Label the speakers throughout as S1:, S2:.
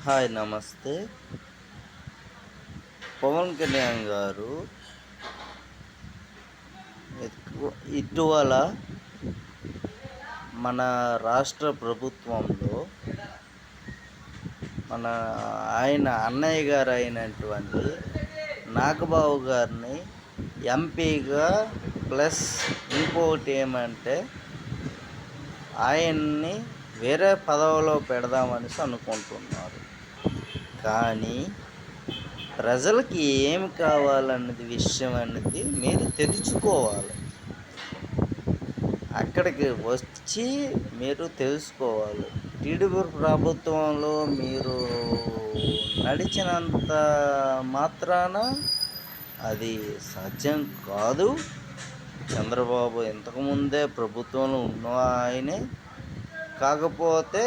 S1: Hi నమస్తే. పవన్ కళ్యాణ్ గారు ఇటీవల మన రాష్ట్ర ప్రభుత్వంలో మన ఆయన అన్నయ్య గారు అయినటువంటి నాగబాబు గారిని ఎంపీగా ప్లస్ ఇంకొకటి ఏమంటే ఆయన్ని వేరే పదవిలో పెడదామనేసి అనుకుంటున్నారు. కానీ ప్రజలకి ఏమి కావాలన్నది విషయం అనేది మీరు తెలుసుకోవాలి. అక్కడికి వచ్చి మీరు తెలుసుకోవాలి. టీడీపీ ప్రభుత్వంలో మీరు నడిచినంత మాత్రాన అది సాధ్యం కాదు. చంద్రబాబు ఇంతకుముందే ప్రభుత్వంలో ఉన్న ఆయనే. కాకపోతే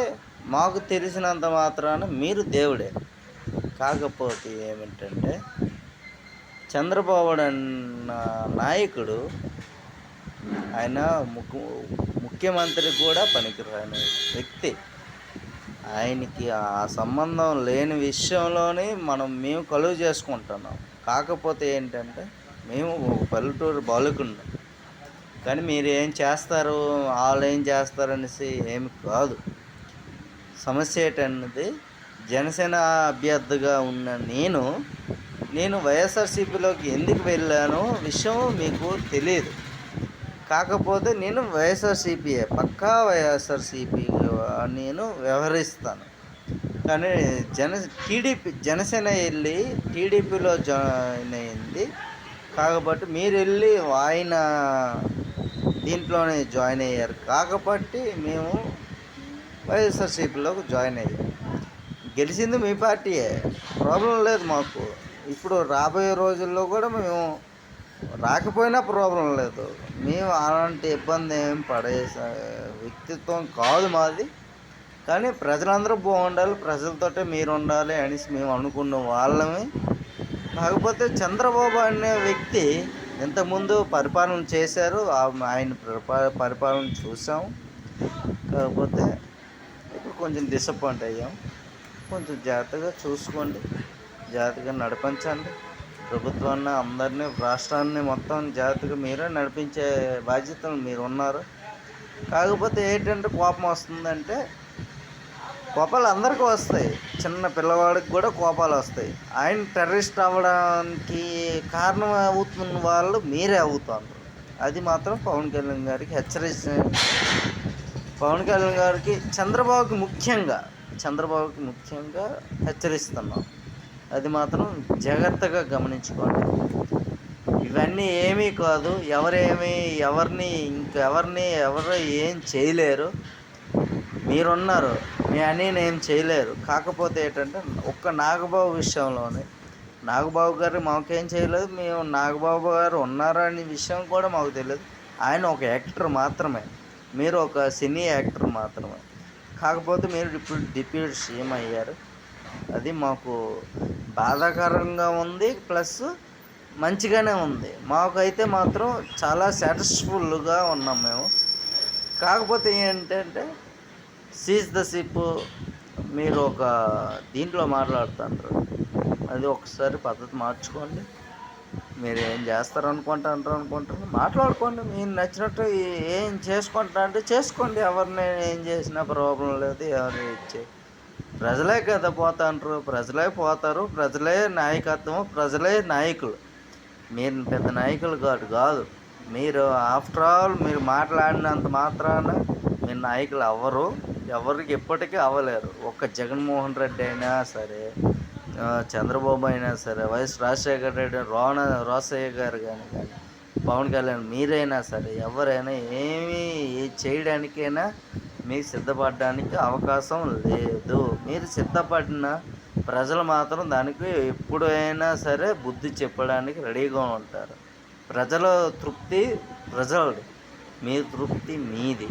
S1: మాకు తెలిసినంత మాత్రాన మీరు దేవుడే. కాకపోతే ఏమిటంటే చంద్రబాబు అన్న నాయకుడు ఆయన ముఖ్యమంత్రి కూడా పనికిరాని వ్యక్తి. ఆయనకి ఆ సంబంధం లేని విషయంలోనే మేము కలువ చేసుకుంటున్నాం. కాకపోతే ఏంటంటే మేము పల్లెటూరు బాలుకున్నాం. కానీ మీరు ఏం చేస్తారు, వాళ్ళు ఏం చేస్తారనేసి ఏమి కాదు. సమస్య ఏంటన్నది జనసేన అభ్యర్థిగా ఉన్న నేను వైఎస్ఆర్సీపీలోకి ఎందుకు వెళ్ళానో విషయం మీకు తెలియదు. కాకపోతే నేను వైఎస్ఆర్సీపీయే, పక్కా వైఎస్ఆర్సీపీ నేను వ్యవహరిస్తాను. కానీ జనసేన వెళ్ళి టీడీపీలో జాయిన్ అయింది. కాబట్టి మీరు వెళ్ళి ఆయన దీంట్లోనే జాయిన్ అయ్యారు. కాబట్టి మేము వైఎస్ఆర్సీపీలోకి జాయిన్ అయ్యాం. గెలిచింది మీ పార్టీయే, ప్రాబ్లం లేదు మాకు. ఇప్పుడు రాబోయే రోజుల్లో కూడా మేము రాకపోయినా ప్రాబ్లం లేదు. మేము అలాంటి ఇబ్బంది ఏం పడే వ్యక్తిత్వం కాదు మాది. కానీ ప్రజలందరూ బాగుండాలి, ప్రజలతోటే మీరు ఉండాలి అనేసి మేము అనుకున్న వాళ్ళమే. కాకపోతే చంద్రబాబు అనే వ్యక్తి ఇంతకుముందు పరిపాలన చేశారు, ఆయన పరిపాలన చూసాం. కాకపోతే ఇప్పుడు కొంచెం డిసప్పాయింట్ అయ్యాం. కొంచెం జాగ్రత్తగా చూసుకోండి, జాగ్రత్తగా నడిపించండి. ప్రభుత్వాన్ని అందరినీ, రాష్ట్రాన్ని మొత్తం జాగ్రత్తగా మీరే నడిపించే బాధ్యతలు మీరు ఉన్నారు. కాకపోతే ఏంటంటే కోపం వస్తుందంటే కోపాలు అందరికీ వస్తాయి. చిన్న పిల్లవాడికి కూడా కోపాలు వస్తాయి. ఆయన టెర్రరిస్ట్ అవ్వడానికి కారణం అవుతున్న వాళ్ళు మీరే అవుతారు. అది మాత్రం పవన్ కళ్యాణ్ గారికి పవన్ కళ్యాణ్ గారికి చంద్రబాబుకి ముఖ్యంగా హెచ్చరిస్తున్నాం. అది మాత్రం జాగ్రత్తగా గమనించుకోండి. ఇవన్నీ ఏమీ కాదు. ఎవరు ఏం చేయలేరు. మీరున్నారు, మీ అన్నయ్యని ఏం చేయలేరు. కాకపోతే ఏంటంటే ఒక్క నాగబాబు విషయంలోనే నాగబాబు గారు మాకేం చేయలేదు. మేము నాగబాబు గారు ఉన్నారా అనే విషయం కూడా మాకు తెలియదు. ఆయన ఒక యాక్టర్ మాత్రమే, మీరు ఒక సినీ యాక్టర్ మాత్రమే. కాకపోతే మీరు ఇప్పుడు డిప్యూటీ సీఎం అయ్యారు. అది మాకు బాధాకరంగా ఉంది, ప్లస్ మంచిగానే ఉంది. మాకైతే మాత్రం చాలా సాటిస్ఫుల్గా ఉన్నాం మేము. కాకపోతే ఏంటంటే సీజ్ ద షిప్ మీరు ఒక దీంట్లో మాట్లాడుతుంటారు. అది ఒకసారి పద్ధతి మార్చుకోండి. మీరు ఏం చేస్తారనుకుంటారు, మాట్లాడుకోండి. మీరు నచ్చినట్టు ఏం చేసుకుంటా అంటే చేసుకోండి. ఎవరిని ఏం చేసినా ప్రాబ్లం లేదు. ఎవరు ఇచ్చే ప్రజలే కదా పోతాంటారు, ప్రజలే పోతారు. ప్రజలే నాయకత్వం, ప్రజలే నాయకులు. మీరు పెద్ద నాయకులు కాదు. మీరు ఆఫ్టర్ ఆల్ మీరు మాట్లాడినంత మాత్రాన మీరు నాయకులు అవ్వరు. ఎవరికి ఎప్పటికీ అవ్వలేరు. ఒక్క జగన్మోహన్ రెడ్డి అయినా సరే, చంద్రబాబు అయినా సరే, వైఎస్ రాజశేఖర రెడ్డి, రోసయ్య గారు కానీ పవన్ కళ్యాణ్ మీరైనా సరే, ఎవరైనా ఏమీ చేయడానికైనా మీరు సిద్ధపడడానికి అవకాశం లేదు. మీరు సిద్ధపడిన ప్రజలు మాత్రం దానికి ఎప్పుడైనా సరే బుద్ధి చెప్పడానికి రెడీగా ఉంటారు. ప్రజల తృప్తి ప్రజలది, మీ తృప్తి మీది.